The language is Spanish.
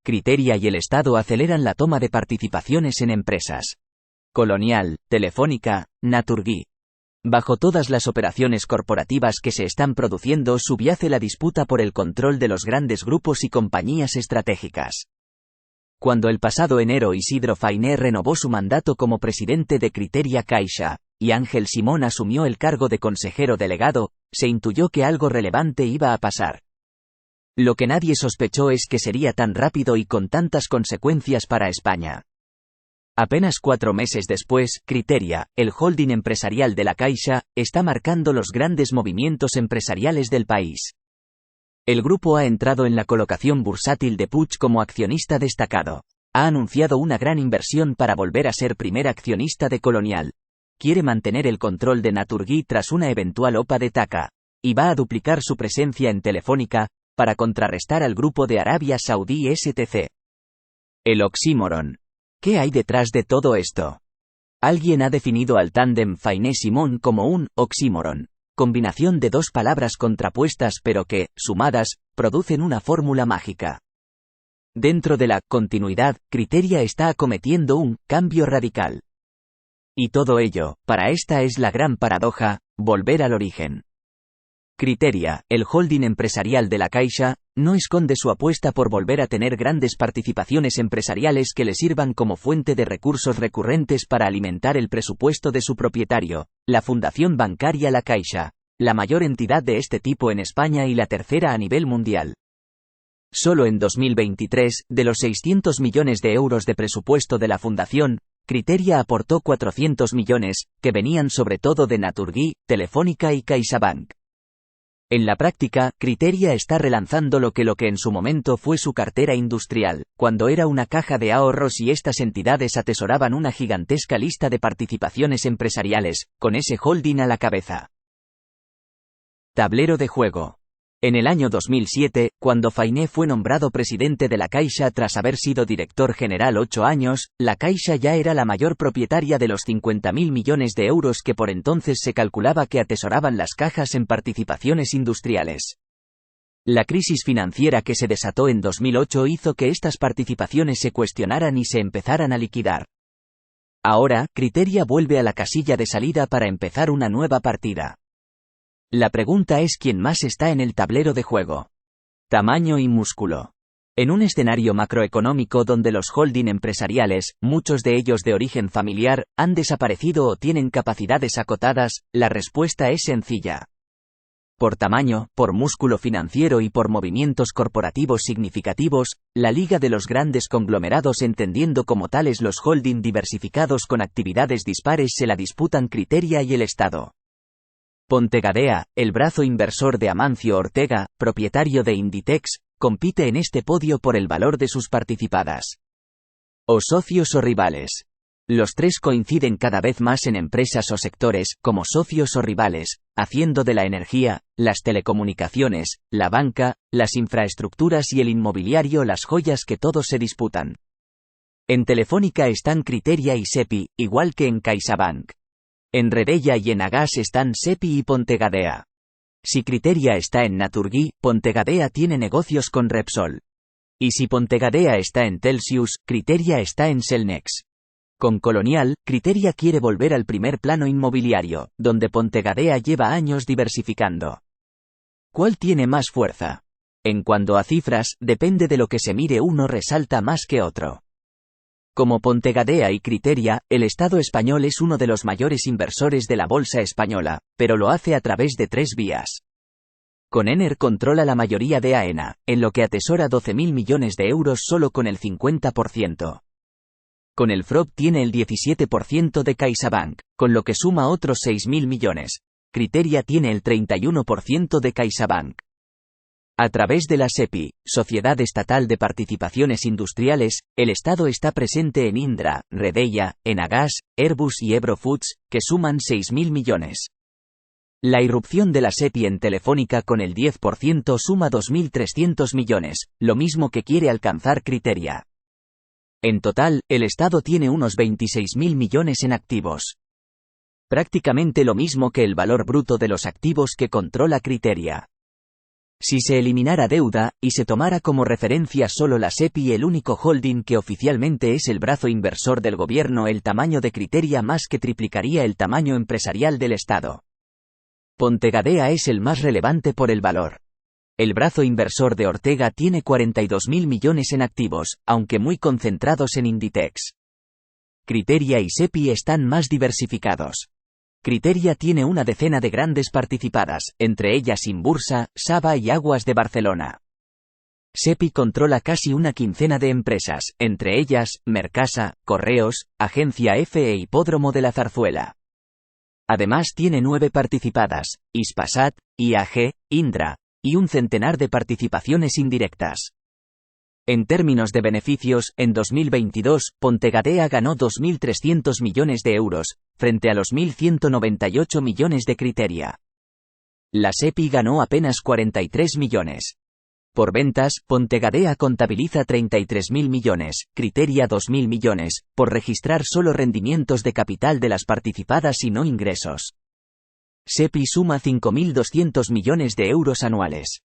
Criteria y el Estado aceleran la toma de participaciones en empresas. Colonial, Telefónica, Naturgy. Bajo todas las operaciones corporativas que se están produciendo subyace la disputa por el control de los grandes grupos y compañías estratégicas. Cuando el pasado enero Isidro Fainé renovó su mandato como presidente de Criteria Caixa, y Ángel Simón asumió el cargo de consejero delegado, se intuyó que algo relevante iba a pasar. Lo que nadie sospechó es que sería tan rápido y con tantas consecuencias para España. Apenas 4 meses después, Criteria, el holding empresarial de la Caixa, está marcando los grandes movimientos empresariales del país. El grupo ha entrado en la colocación bursátil de Puig como accionista destacado. Ha anunciado una gran inversión para volver a ser primer accionista de Colonial. Quiere mantener el control de Naturgy tras una eventual OPA de TAQA. Y va a duplicar su presencia en Telefónica, para contrarrestar al grupo de Arabia Saudí STC. El oxímoron. ¿Qué hay detrás de todo esto? Alguien ha definido al tándem Fainé-Simón como un oxímoron, combinación de dos palabras contrapuestas pero que, sumadas, producen una fórmula mágica. Dentro de la continuidad, Criteria está acometiendo un cambio radical. Y todo ello, para esta es la gran paradoja, volver al origen. Criteria, el holding empresarial de la Caixa, no esconde su apuesta por volver a tener grandes participaciones empresariales que le sirvan como fuente de recursos recurrentes para alimentar el presupuesto de su propietario, la Fundación Bancaria La Caixa, la mayor entidad de este tipo en España y la tercera a nivel mundial. Solo en 2023, de los 600 millones de euros de presupuesto de la Fundación, Criteria aportó 400 millones, que venían sobre todo de Naturgy, Telefónica y CaixaBank. En la práctica, Criteria está relanzando lo que en su momento fue su cartera industrial, cuando era una caja de ahorros y estas entidades atesoraban una gigantesca lista de participaciones empresariales, con ese holding a la cabeza. Tablero de juego. En el año 2007, cuando Fainé fue nombrado presidente de la Caixa tras haber sido director general 8 años, la Caixa ya era la mayor propietaria de los 50.000 millones de euros que por entonces se calculaba que atesoraban las cajas en participaciones industriales. La crisis financiera que se desató en 2008 hizo que estas participaciones se cuestionaran y se empezaran a liquidar. Ahora, Criteria vuelve a la casilla de salida para empezar una nueva partida. La pregunta es quién más está en el tablero de juego. Tamaño y músculo. En un escenario macroeconómico donde los holding empresariales, muchos de ellos de origen familiar, han desaparecido o tienen capacidades acotadas, la respuesta es sencilla. Por tamaño, por músculo financiero y por movimientos corporativos significativos, la liga de los grandes conglomerados entendiendo como tales los holding diversificados con actividades dispares se la disputan Criteria y el Estado. Ponte Gadea, el brazo inversor de Amancio Ortega, propietario de Inditex, compite en este podio por el valor de sus participadas. O socios o rivales. Los tres coinciden cada vez más en empresas o sectores, como socios o rivales, haciendo de la energía, las telecomunicaciones, la banca, las infraestructuras y el inmobiliario las joyas que todos se disputan. En Telefónica están Criteria y SEPI, igual que en CaixaBank. En Redella y en Agas están SEPI y Ponte Gadea. Si Criteria está en Naturgy, Ponte Gadea tiene negocios con Repsol. Y si Ponte Gadea está en Telxius, Criteria está en Cellnex. Con Colonial, Criteria quiere volver al primer plano inmobiliario, donde Ponte Gadea lleva años diversificando. ¿Cuál tiene más fuerza? En cuanto a cifras, depende de lo que se mire, uno resalta más que otro. Como Ponte Gadea y Criteria, el Estado español es uno de los mayores inversores de la bolsa española, pero lo hace a través de 3 vías. Con Enel controla la mayoría de AENA, en lo que atesora 12.000 millones de euros solo con el 50%. Con el FROB tiene el 17% de CaixaBank, con lo que suma otros 6.000 millones. Criteria tiene el 31% de CaixaBank. A través de la SEPI, Sociedad Estatal de Participaciones Industriales, el Estado está presente en Indra, Redella, Enagas, Airbus y Ebro Foods, que suman 6.000 millones. La irrupción de la SEPI en Telefónica con el 10% suma 2.300 millones, lo mismo que quiere alcanzar Criteria. En total, el Estado tiene unos 26.000 millones en activos. Prácticamente lo mismo que el valor bruto de los activos que controla Criteria. Si se eliminara deuda, y se tomara como referencia solo la SEPI, el único holding que oficialmente es el brazo inversor del gobierno, el tamaño de Criteria más que triplicaría el tamaño empresarial del Estado. Pontegadea es el más relevante por el valor. El brazo inversor de Ortega tiene 42.000 millones en activos, aunque muy concentrados en Inditex. Criteria y SEPI están más diversificados. Criteria tiene una decena de grandes participadas, entre ellas Inbursa, Saba y Aguas de Barcelona. SEPI controla casi una quincena de empresas, entre ellas, Mercasa, Correos, Agencia F e Hipódromo de la Zarzuela. Además tiene 9 participadas, Hispasat, IAG, Indra, y un centenar de participaciones indirectas. En términos de beneficios, en 2022, Pontegadea ganó 2.300 millones de euros, frente a los 1.198 millones de Criteria. La SEPI ganó apenas 43 millones. Por ventas, Pontegadea contabiliza 33.000 millones, Criteria 2.000 millones, por registrar solo rendimientos de capital de las participadas y no ingresos. SEPI suma 5.200 millones de euros anuales.